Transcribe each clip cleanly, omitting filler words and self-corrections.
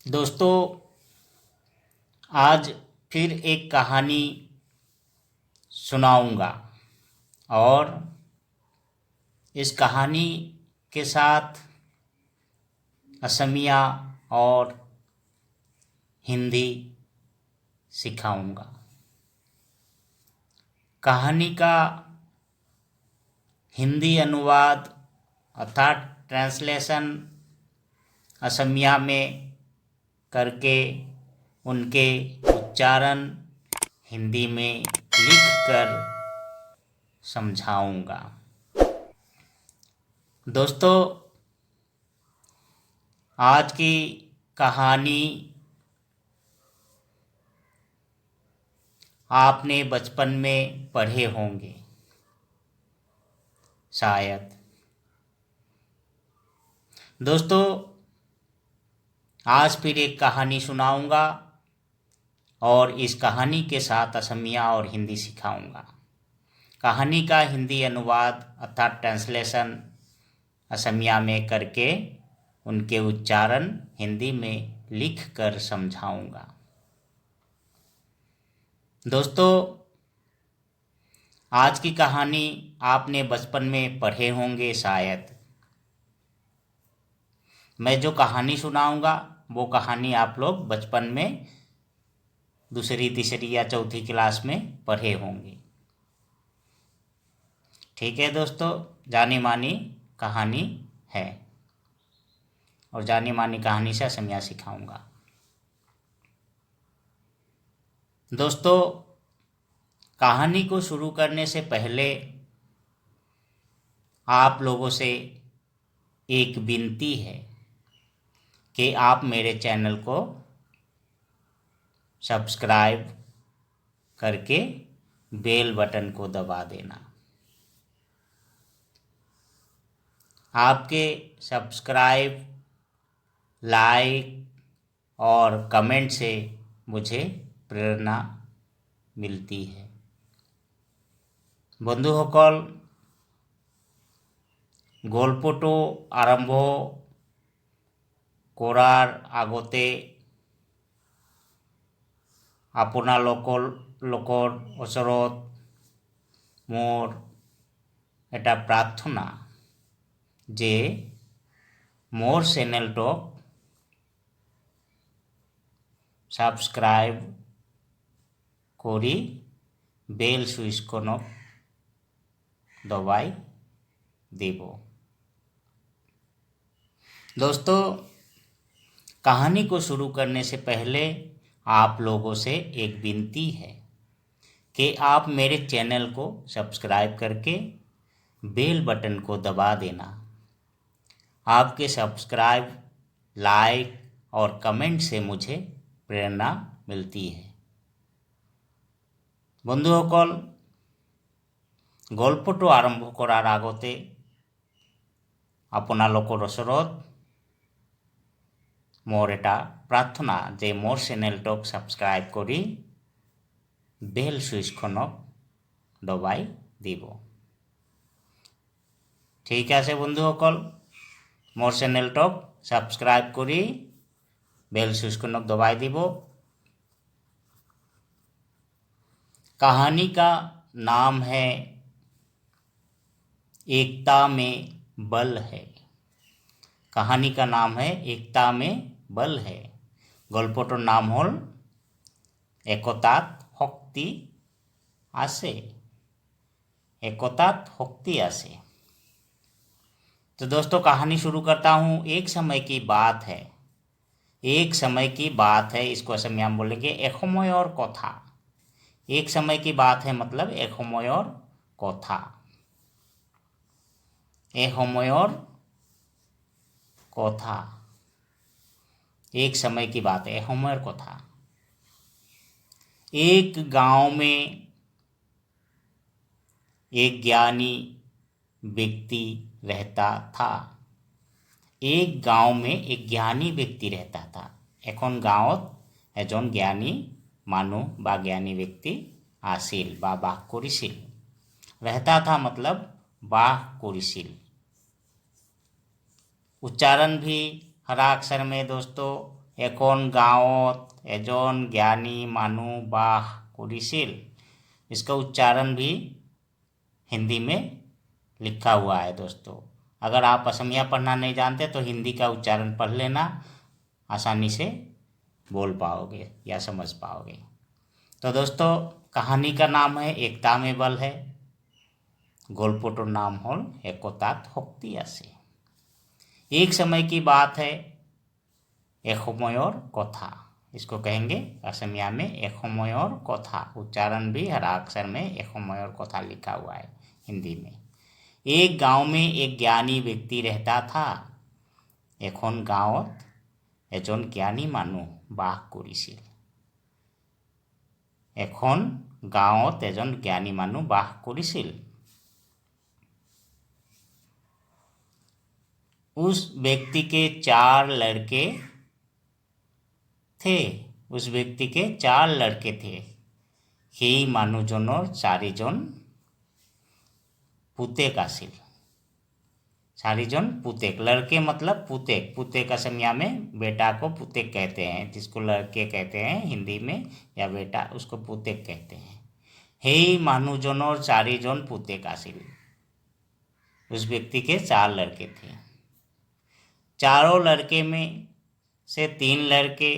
दोस्तों, आज फिर एक कहानी सुनाऊंगा और इस कहानी के साथ असमिया और हिंदी सिखाऊंगा। कहानी का हिंदी अनुवाद अर्थात ट्रांसलेशन असमिया में करके उनके उच्चारण हिंदी में लिखकर समझाऊंगा। दोस्तों, आज की कहानी आपने बचपन में पढ़े होंगे शायद। दोस्तों, आज फिर एक कहानी सुनाऊंगा और इस कहानी के साथ असमिया और हिंदी सिखाऊंगा। कहानी का हिंदी अनुवाद अर्थात ट्रांसलेशन असमिया में करके उनके उच्चारण हिंदी में लिख कर समझाऊंगा। दोस्तों, आज की कहानी आपने बचपन में पढ़े होंगे शायद। मैं जो कहानी सुनाऊंगा वो कहानी आप लोग बचपन में दूसरी, तीसरी या चौथी क्लास में पढ़े होंगे। ठीक है दोस्तों, जानी मानी कहानी है और जानी मानी कहानी से असमिया सिखाऊंगा। दोस्तों, कहानी को शुरू करने से पहले आप लोगों से एक विनती है कि आप मेरे चैनल को सब्सक्राइब करके बेल बटन को दबा देना। आपके सब्सक्राइब, लाइक और कमेंट से मुझे प्रेरणा मिलती है। बंधुসকল, গল্পটো আৰম্ভ কৰাৰ আগতে আপোনালোকৰ ওচৰত মোৰ এটা প্ৰাৰ্থনা যে মোৰ চেনেলটোক সাবস্ক্রাইব কৰি বেল সুইচখনক दबाई देव। दोस्तों, कहानी को शुरू करने से पहले आप लोगों से एक विनती है कि आप मेरे चैनल को सब्सक्राइब करके बेल बटन को दबा देना। आपके सब्सक्राइब, लाइक और कमेंट से मुझे प्रेरणा मिलती है। বন্ধুসকল, গল্পটো আৰম্ভ কৰাৰ আগতে আপোনালোকৰ ওচৰত মোৰ এটা প্ৰাৰ্থনা যে মোৰ চেনেলটোক ছাবস্ক্ৰাইব কৰি বেল সুইচখনক দবাই দিব। ঠিক আছে বন্ধুসকল, মোৰ চেনেলটোক ছাবস্ক্ৰাইব কৰি বেল সুইচখনক দবাই দিব। कहानी का नाम है एकता में बल है। कहानी का नाम है एकता में बल है। गल्पटोर नाम हल एकतात शक्ति आसे। एकतात शक्ति आसे। तो दोस्तों, कहानी शुरू करता हूँ। एक समय की बात है। एक समय की बात है, इसको असमिया में बोलेंगे एक समय और कथा। एक समय की बात है मतलब एक समय और कथा। एक समय और कथा, एक समय की बात है, एक समय और कथा। एक गांव में एक ज्ञानी व्यक्ति रहता था। एक गांव में एक ज्ञानी व्यक्ति रहता था। एखन गाँवत एजन ज्ञानी मानुह बा ज्ञानी व्यक्ति आसिल बा बास करिছিল। रहता था मतलब बास करिছিল। उच्चारण भी हर अक्षर में दोस्तों এখন গাঁৱত এজন জ্ञानी মানুহ বাস কৰিছিল। इसका उच्चारण भी हिंदी में लिखा हुआ है दोस्तों। अगर आप असमिया पढ़ना नहीं जानते तो हिंदी का उच्चारण पढ़ लेना, आसानी से बोल पाओगे या समझ पाओगे। तो दोस्तों कहानी का नाम है एकता में बल है। গল্পটোর নাম হল একতাত শক্তি আছে। एक समय की बात है, एक সময়ৰ কথা। इसको कहेंगे असमिया में एक সময়ৰ কথা। उच्चारण भी हर अक्षर में एक সময়ৰ কথা लिखा हुआ है हिंदी में। एक गांव में एक ज्ञानी व्यक्ति रहता था। এখন গাঁৱত এজন জ্ঞানী মানুহ বাস কৰিছিল। এখন গাঁৱত এজন জ্ঞানী মানুহ বাস কৰিছিল। उस व्यक्ति के 4 लड़के थे। उस व्यक्ति के 4 लड़के थे। সেই মানুহজনৰ 4জন पुतेक आसिल। 4জন पुतेक। लड़के मतलब पुतेक। पुतेक असमिया में बेटा को पुतेक कहते हैं, जिसको लड़के कहते हैं हिंदी में, या बेटा उसको पुतेक कहते हैं। সেই মানুহজনৰ 4জন पुतेक आसिल। उस व्यक्ति के 4 लड़के थे। चारों लड़के में से 3 लड़के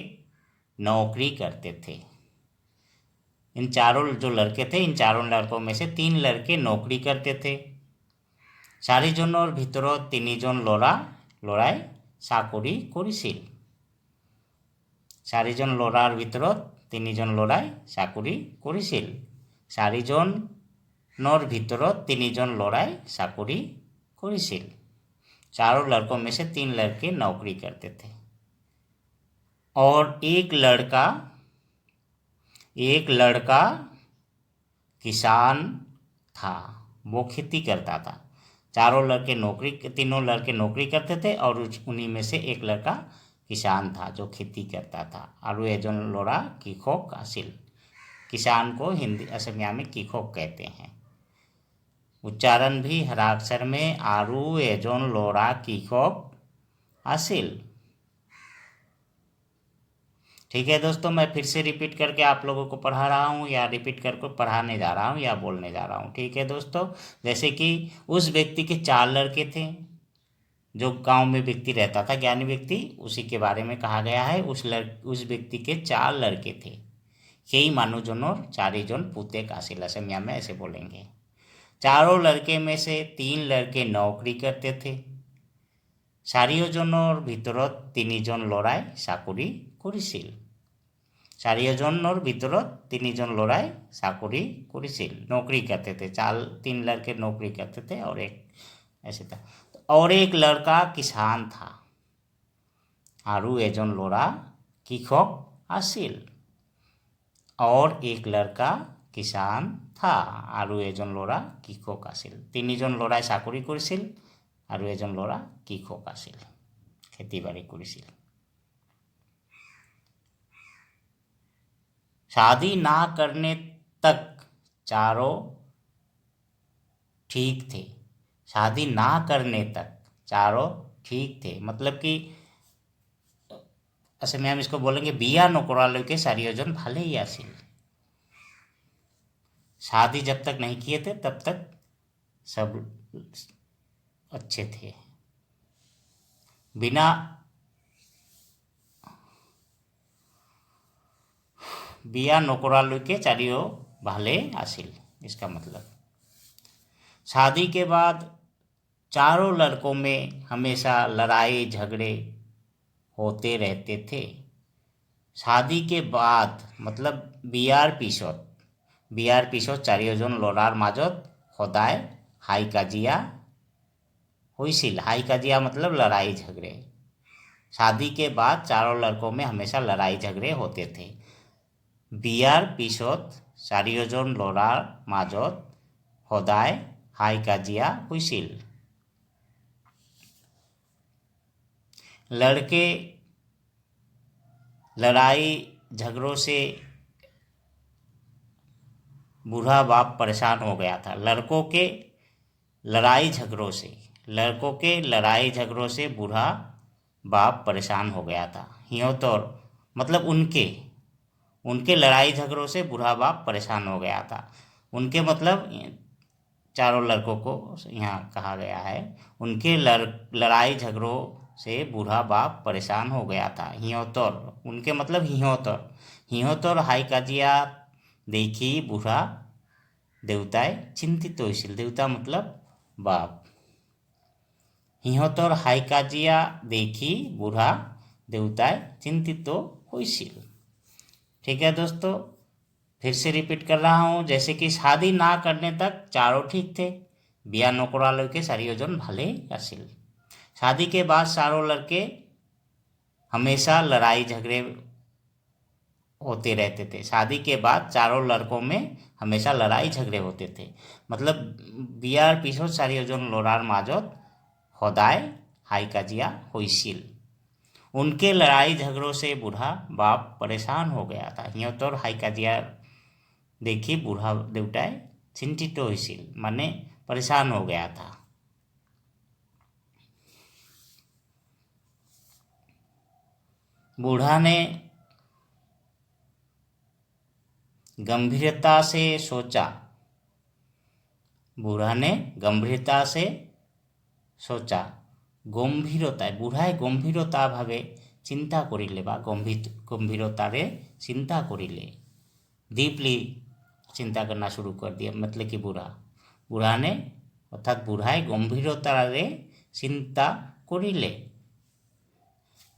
नौकरी करते थे। इन चारों जो लड़के थे, इन चारों लड़कों में से 3 लड़के नौकरी करते थे। 4জনৰ ভিতৰত 3জন ল'ৰাই চাকৰি কৰিছিল। 4জন ল'ৰাৰ ভিতৰত 3জন ল'ৰাই চাকৰি কৰিছিল। 4জনৰ ভিতৰত 3জন ল'ৰাই চাকৰি কৰিছিল। चारों लड़कों में से 3 लड़के नौकरी करते थे और एक लड़का किसान था। वो खेती करता था। तीनों लड़के नौकरी करते थे और उन्हीं में से एक लड़का किसान था जो खेती करता था। और एजन लोड़ा कृषक आसिल। किसान को हिंदी असमिया में कृषक कहते हैं। उच्चारण भी हराक्षर में आरु एजन लोड़ा कृषक आसिल। ठीक है दोस्तों, मैं फिर से रिपीट करके आप लोगों को पढ़ा रहा हूँ, या रिपीट करके पढ़ाने जा रहा हूँ या बोलने जा रहा हूँ। ठीक है दोस्तों, जैसे कि उस व्यक्ति के 4 लड़के थे। जो गांव में व्यक्ति रहता था, ज्ञानी व्यक्ति, उसी के बारे में कहा गया है। उस व्यक्ति के 4 लड़के थे। সেই মানুহজনৰ 4জন पुतेक आसिल। असमिया में ऐसे बोलेंगे। चारों लड़के में से 3 लड़के नौकरी करते थे। 4জনৰ ভিতৰত 3জন ল'ৰাই চাকৰি কৰিছিল। 4জনৰ ভিতৰত 3জন ল'ৰাই চাকৰি কৰিছিল, नौकरी करते थे। 3 लड़के नौकरी करते थे और एक ऐसे था। और एक लड़का किसान था। आरु एजन ল'ৰা कृषक आसिल। और एक लड़का किसान था आरु एजन ল'ৰা कृষক आसिल। 3জন ল'ৰাই চাকৰি কৰিছিল আৰু এজন ল'ৰা কৃষক আছিল, খেতি বাড়ি কৰিছিল। शादी ना करने तक चारों ठीक थे। शादी ना करने तक चारों ठीक थे, मतलब कि असमिया में इसको बोलेंगे बिया नकराলৈকে 4জন ভালেই আছিল। शादी जब तक नहीं किए थे तब तक सब अच्छे थे। बिना बिया नकराলৈকে 4ও ভালে आसिल। इसका मतलब शादी के बाद चारों लड़कों में हमेशा लड़ाई झगड़े होते रहते थे। शादी के बाद मतलब বিয়াৰ পিছত 4জন ল'ৰাৰ মাজত সদায় হাই কাজিয়া হৈছিল। हाई काजिया मतलब लड़ाई झगड़े। शादी के बाद चारों लड़कों में हमेशा लड़ाई झगड़े होते थे। বিয়াৰ পিছত 4জন ল'ৰাৰ মাজত সদায় হাই কাজিয়া হৈছিল। लड़के लड़ाई झगड़ों से बूढ़ा बाप परेशान हो गया था। लड़कों के लड़ाई झगड़ों से बूढ़ा बाप परेशान हो गया था। हियोतोर मतलब उनके उनके लड़ाई झगड़ों से बूढ़ा बाप परेशान हो गया था। उनके मतलब चारों लड़कों को यहाँ कहा गया है। उनके लड़ाई झगड़ों से बूढ़ा बाप परेशान हो गया था। हियोतोर उनके मतलब हियोतोर हियोतोर हाई काजिया देखी बूढ़ा देवताए चिंतित होइसिल। देवता मतलब बाप। हियोतोर हाई काजिया देखी बूढ़ा देवताए चिंतित होइसिल। ठीक है दोस्तों, फिर से रिपीट कर रहा हूँ। जैसे कि शादी ना करने तक चारों ठीक थे, बिया नकरालोके चारियोजन भाले आसिल। शादी के बाद चारों लड़के हमेशा लड़ाई झगड़े होते रहते थे। शादी के बाद चारों लड़कों में हमेशा लड़ाई झगड़े होते थे। मतलब बियार पिछोत चारियोजन लोरार माजत हदाय हाई काजिया होइसिल। उनके लड़ाई झगड़ों से बूढ़ा बाप परेशान हो गया था। हियोतोर हाई काजिया देखी बूढ़ा देवताए चिंतित होइसिल, माने परेशान हो गया था। बूढ़ा ने गंभीरता से सोचा। बूढ़ा ने गंभीरता से सोचा। गंभीरता बूढ़ाए गंभीरता भावे चिंता करिले बा गंभीरतारे चिंता करिले, डीपली चिंता करना शुरू कर दिया। मतलब कि बूढ़ा ने अर्थात बूढ़ाए गंभीरतारे चिंता करिले।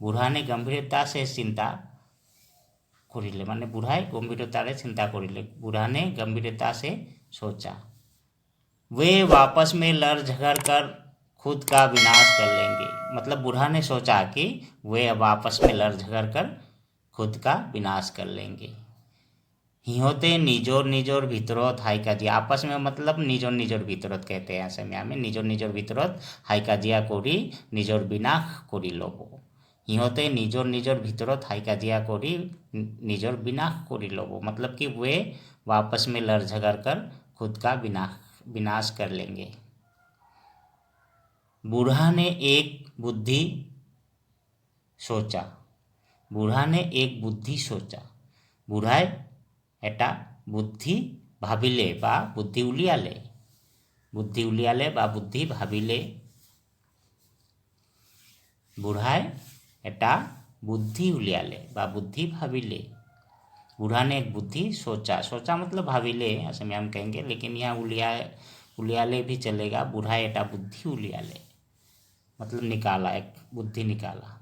बूढ़ा ने गंभीरता से चिंता करिले माने बूढ़ाए गंभीरतारे चिंता करिले। बूढ़ा ने गंभीरता से सोचा। वे वापस में लड़ झगड़ कर खुद का विनाश कर लेंगे। मतलब बूढ़ा ने सोचा कि वे अब आपस में लड़ झगड़ कर खुद का विनाश कर लेंगे। हिहोते निजोर निजोर भितरत हाई काजिया आपस में मतलब निजोर निजोर भितरत कहते हैं असमिया में। निजोर निजोर भितरत हाई काजिया करी निजोर विनाश करी लोबो। हिहोते निजोर निजोर भितरत हाई काजिया करी निजोर विनाश करी लोबो। मतलब कि वे वापस में लड़ झगड़ कर खुद का विनाश कर लेंगे। बूढ़ा ने एक बुद्धि सोचा। बूढ़ा ने एक बुद्धि सोचा। बूढ़ाए एटा बुद्धि भाविले बा बुद्धि उलियाले। बुद्धि उलियाले बा बुद्धि भाविले। बूढ़ाए एटा बुद्धि उलियाले बा बुद्धि भाविले। बूढ़ा ने एक बुद्धि सोचा। सोचा मतलब भाविले असमिया में कहेंगे, लेकिन यहाँ उलियाले भी चलेगा। बूढ़ा एटा बुद्धि उलियाले मतलब निकाला, एक बुद्धि निकाला।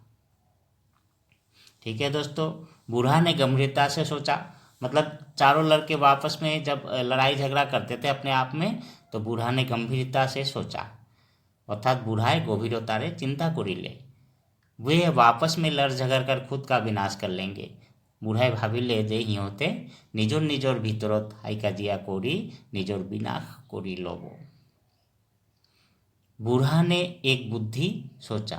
ठीक है दोस्तों, बूढ़ा ने गंभीरता से सोचा। मतलब चारों लड़के वापस में जब लड़ाई झगड़ा करते थे अपने आप में, तो बूढ़ा ने गंभीरता से सोचा। अर्थात बूढ़ाए गभीरतारे चिंता करिले, वे वापस में लड़ झगड़ कर खुद का विनाश कर लेंगे। बूढ़ाए भाविले जे हियोते निजोर निजोर भितरत हाई काजिया करी निजोर विनाश करी लोबो। बूढ़ा ने एक बुद्धि सोचा।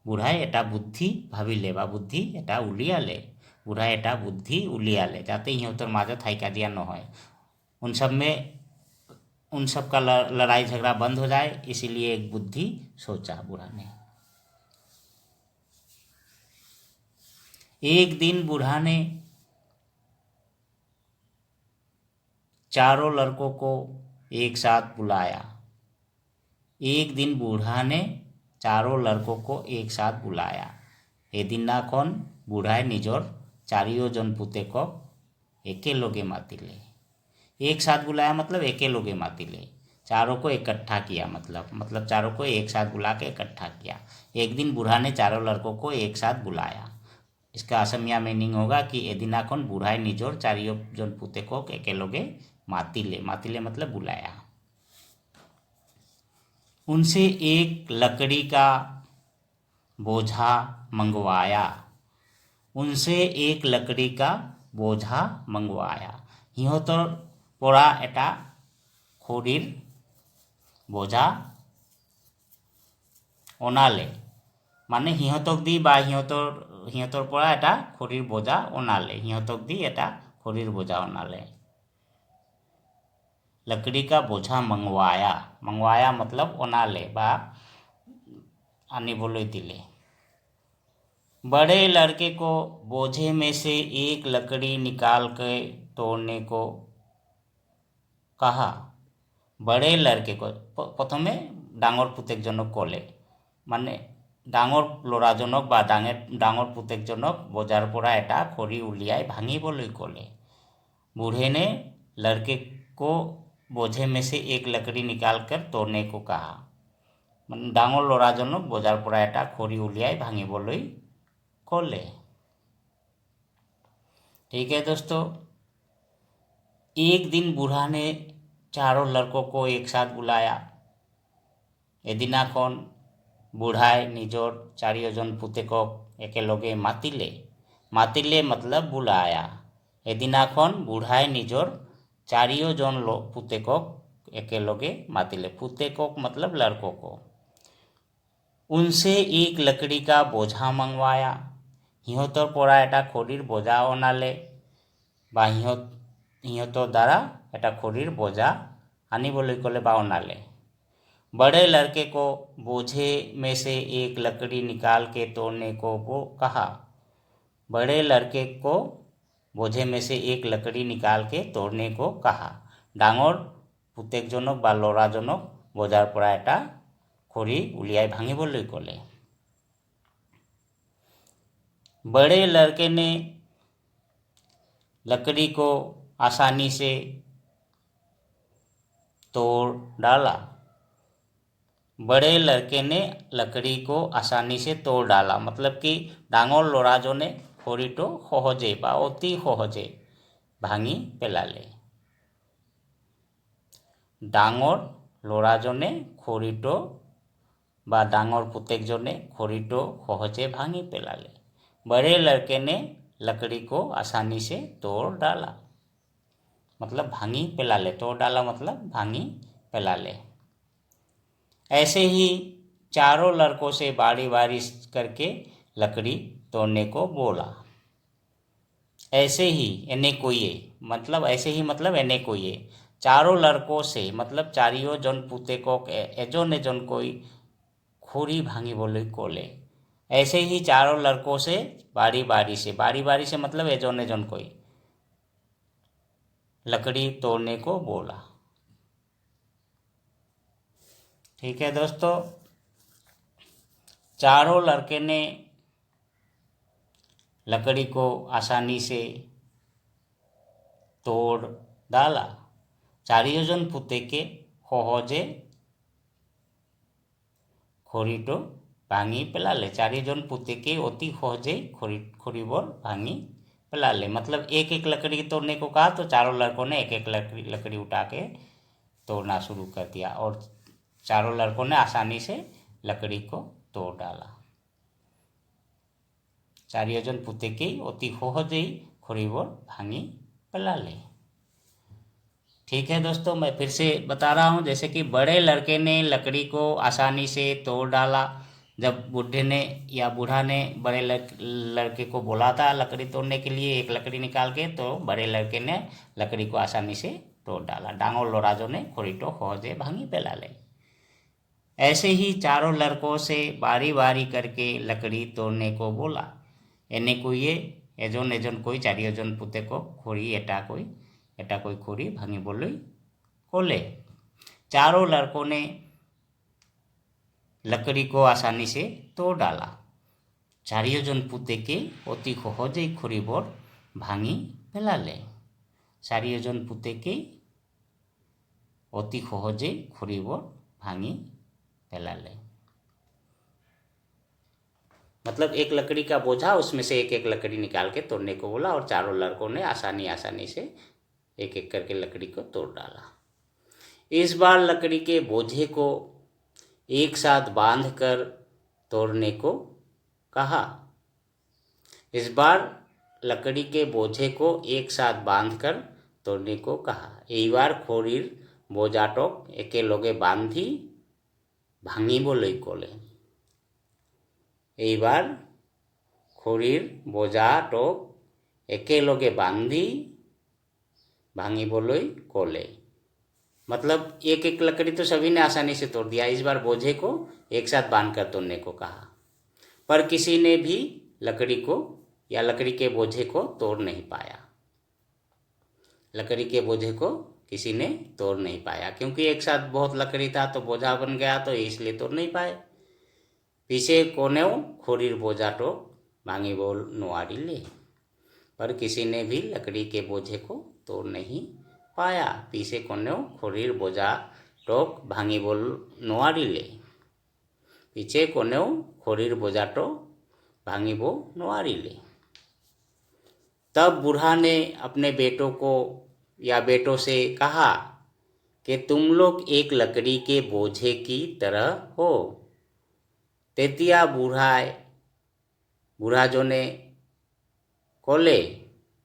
बूढ़ाए एटा बुद्धि भाविले बा बुद्धि एटा उलियाले। बूढ़ा एटा बुद्धि उलियाले जाते हियोतर माजत हाई काजिया न हो, उन सब का लड़ाई झगड़ा बंद हो जाए, इसीलिए एक बुद्धि सोचा बूढ़ा ने। एक दिन बूढ़ा ने चारों लड़कों को एक साथ बुलाया। एक दिन बूढ़ा ने चारों लड़कों को एक साथ बुलाया। ए दिन ना कौन बूढ़ाए निजोर चारियों जन पुते को एके लोगे मातिले। एक साथ बुलाया मतलब एके लोगे मातिले, चारों को इकट्ठा किया। मतलब चारों को एक साथ बुला के इकट्ठा किया। एक दिन बूढ़ा ने चारों लड़कों को एक साथ बुलाया। इसका असमिया मीनिंग होगा कि ए दिना कौन बूढ़ाए निजोर चारियों जन पुते को एके लोगे मातिले। मातिले मतलब बुलाया। उनसे एक लकड़ी का बोझा मंगवाया। उनसे एक लकड़ी का बोझा मंगवाया। हिहोतर पड़ा एटा खड़िर बोझा ओनाले माने हिहतक दी बा हिहतर पड़ा एटा खड़िर बोझा ओनाले। हिहतक दी एटा खड़िर बोझा ओनाले। लकड़ी का बोझा मंगवाया। मंगवाया मतलब ओनाले बा आनी बोले दिले। बड़े लड़के को बोझे में से एक लकड़ी निकाल के तोड़ने को कहा। बड़े लड़के को प्रथमे डांगर पुतेकजनक कले माने डांगर लड़ाजनक बा डांगर पुतेकजनक बजार परा एटा खड़ी उलियाई भांगिबोलै कले। बूढ़े ने लड़के को बोझे में से एक लकड़ी निकालकर तोड़ने को कहा। डांगर लड़ाजनक बजार परा एटा खड़ी उलियाई भांगिबोलै कले। ठीक है दोस्तों, एक दिन बूढ़ा ने चारों लड़कों को एक साथ बुलाया। एदिनाखन बुढ़ाई निजर चारियोजन पुतेকক एकेलगे मातिले। मातिले मतलब बुलाया। एदिनाखन बुढ़ाई निजर चारियोजन पुतेকক एकेलगे मातिले। पुतेকক मतलब लड़कों को। उनसे एक लकड़ी का बोझा मंगवाया। हिहतर परा एटा खड़िर बोझा अनाले बा हिहतर द्वारा एटा खड़िर बोझा आनिबोलै कले बा अनाले। बड़े लड़के को बोझे में से एक लकड़ी निकाल के तोड़ने को कहा। बड़े लड़के को बोझे में से एक लकड़ी निकाल के तोड़ने को कहा। डांगर पुतेकजनक बा लड़ाजनक बजार परा एटा खड़ी उलियाई भांगिबोलै कले। बड़े लड़के ने लकड़ी को आसानी से तोड़ डाला। बड़े लड़के ने लकड़ी को आसानी से तोड़ डाला मतलब कि डांगर लड़ाजने खड़िटो सहजे बा अति सहजे भांगी पेलाले। डांगर लड़ाजने खड़िटो बा डांगर पुतेकजने खड़िटो सहजे भांगी पेलाले। बड़े लड़के ने लकड़ी को आसानी से तोड़ डाला मतलब भांगी पेलाले। तोड़ डाला मतलब भांगी पेलाले। ऐसे ही चारों लड़कों से बारी बारी करके लकड़ी तोड़ने को बोला। ऐसे ही एने कोई मतलब ऐसे ही मतलब एने कोई चारों लड़कों से मतलब चारियों जन पुतेকক एजन एजन कोई खड़ी भांगिबोलै कले। ऐसे ही चारों लड़कों से बारी बारी से मतलब एजन एजन कोई लकड़ी तोड़ने को बोला। ठीक है दोस्तों, चारों लड़के ने लकड़ी को आसानी से तोड़ डाला। चारियोजन पुतेके सहजे खड़िटो भांगी पेलाले। चारियोजन पुतेके अति सहजे खड़िबर भांगी पेलाले मतलब एक एक लकड़ी तोड़ने को कहा तो चारों लड़कों ने एक एक लकड़ी उठा के तोड़ना शुरू कर दिया और चारों लड़कों ने आसानी से लकड़ी को तोड़ डाला। चारियोजन पुतेके अति सहजे खड़िबर भांगी पेलाले। ठीक है दोस्तों, मैं फिर से बता रहा हूँ जैसे कि बड़े लड़के ने लकड़ी को आसानी से तोड़ डाला। जब बूढ़े ने या बूढ़ा ने बड़े लड़के को बोला था लकड़ी तोड़ने के लिए एक लकड़ी निकाल के, तो बड़े लड़के ने लकड़ी को आसानी से तोड़ डाला। डांगर लड़ाजने खड़िटो सहजे भांगी पेलाले। ऐसे ही चारों लड़कों से बारी बारी करके लकड़ी तोड़ने को बोला। एने कोई एजन एजन कोई चारियोजन पुतेকক खड़ी एटा कोई खड़ी भांगिबोलै कले। चारों लड़कों ने लकड़ी को आसानी से तोड़ डाला। चारियोजन पुतेके अति सहजे खड़िबर भांगी पेलाले। चारियोजन पुतेके अति सहजे खड़िबर भांगी पेलाले मतलब एक लकड़ी का बोझा, उसमें से एक एक लकड़ी निकाल के तोड़ने को बोला और चारों लड़कों ने आसानी से एक एक करके लकड़ी को तोड़ डाला। इस बार लकड़ी के बोझे को एक साथ बांधकर तोड़ने को कहा। इस बार लकड़ी के बोझे को एक साथ बांधकर तोड़ने को कहा। এই বার খড়ির বোঝাটক একেলগে বাঁধি ভাঙিবলৈ কলে। এইবার খড়ির বোঝাটক একেলগে বাঁধি भांगिबोलै कोले मतलब एक एक लकड़ी तो सभी ने आसानी से तोड़ दिया। इस बार बोझे को एक साथ बांधकर तोड़ने को कहा, पर किसी ने भी लकड़ी को या लकड़ी के बोझे को तोड़ नहीं पाया। लकड़ी के बोझे को किसी ने तोड़ नहीं पाया, क्योंकि एक साथ बहुत लकड़ी था तो बोझा बन गया, तो इसलिए तोड़ नहीं पाए। पीछे कोनेव खोरीर बोझा तो भांगी बोल नुआरी ले, पर किसी ने भी लकड़ी के बोझे को तोड़ नहीं पाया। पीछे कोनेव खोरीर बोझा टोक भांगी बोल नुआरी ले, पीछे कोनेव खोरीर बोझा तो भांगी बो नुआरी ले। तब बूढ़ा ने अपने बेटों को या बेटों से कहा कि तुम लोग एक लकड़ी के बोझे की तरह हो। तेतिया बूढ़ा जो ने कोले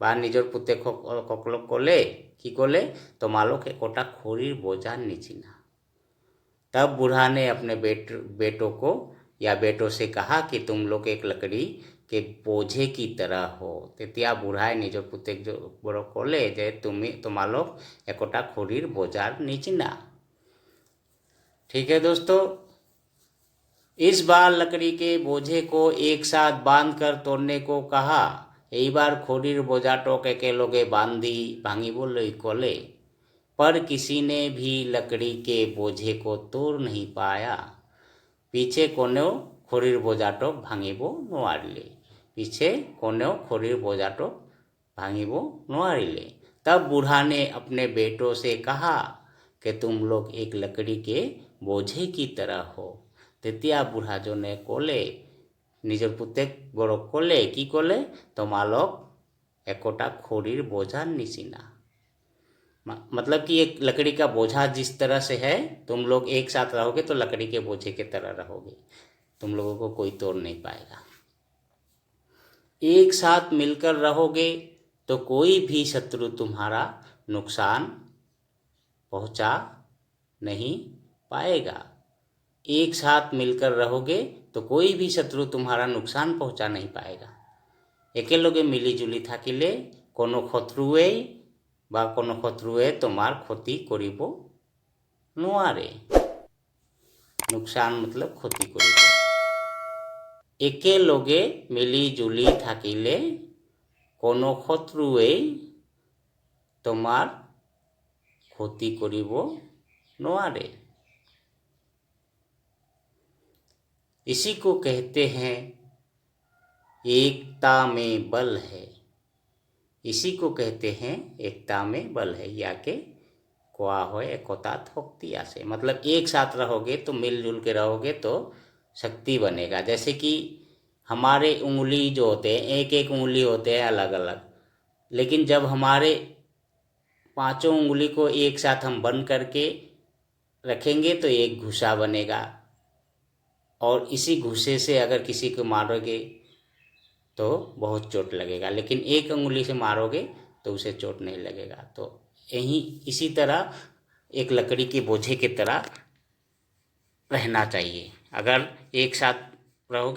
बा निजर पुते ककलो कोले कि कोले तुम्हारो के कोटा खोरीर बोझा नीचिना। तब बूढ़ा ने अपने बेटों को या बेटों से कहा कि तुम लोग एक लकड़ी के बोझे की तरह हो। तेतिया बूढ़ाए निजर पुते जो बड़ो कोले जे तुम्हारा लोग एकोटा खोरीर बोझार नीचिना। ठीक है दोस्तों, इस बार लकड़ी के बोझे को एक साथ बांध कर तोड़ने को कहा। यही बार खोरीर बोझा टोक के लोगे बांधी भांगी बोल कोले, पर किसी ने भी लकड़ी के बोझे को तोड़ नहीं पाया। पीछे कोनेव खोरीर बोझा टोक भांगी बो नुआरी ले, पीछे कोनेव खोरीर बोझा टोक भांगी बो नुआरी ले। तब बूढ़ा ने अपने बेटों से कहा कि तुम लोग एक लकड़ी के बोझे की तरह हो। तेतिया बूढ़ा जो ने कोले निजर पुते बड़ो कोले की कोले तुम्हारा एकोटा खोरीर बोझा निचिना। मतलब कि एक लकड़ी का बोझा जिस तरह से है, तुम लोग एक साथ रहोगे तो लकड़ी के बोझे की तरह रहोगे, तुम लोगों को कोई तोड़ नहीं पाएगा। एक साथ मिलकर रहोगे तो कोई भी शत्रु तुम्हारा नुकसान पहुंचा नहीं पाएगा। एक साथ मिलकर रहोगे तो कोई भी शत्रु तुम्हारा नुकसान पहुंचा नहीं पाएगा। एके लोगे मिली जुली থাকিলে कोनो शत्रुए বা কোনো শত্রুয়ে তোমার ক্ষতি করিব নোয়ারে। नुकसान मतलब क्षति करिब। एके लोगे मिली जुली থাকিলে कोनो शत्रुए তোমার ক্ষতি করিব নোয়ারে। इसी को कहते हैं एकता में बल है। इसी को कहते हैं एकता में बल है, या के कोआ हो एकता शक्ति आसे। मतलब एक साथ रहोगे तो मिलजुल के रहोगे तो शक्ति बनेगा। जैसे कि हमारे उंगली जो होते हैं, एक एक उंगली होते हैं अलग अलग, लेकिन जब हमारे पांचों उंगली को एक साथ हम बंद करके रखेंगे तो एक घुसा बनेगा, और इसी घुसे से अगर किसी को मारोगे तो बहुत चोट लगेगा, लेकिन एक उंगली से मारोगे तो उसे चोट नहीं लगेगा। तो यही इसी तरह एक लकड़ी के बोझे की तरह रहना चाहिए। अगर एक साथ रहोगे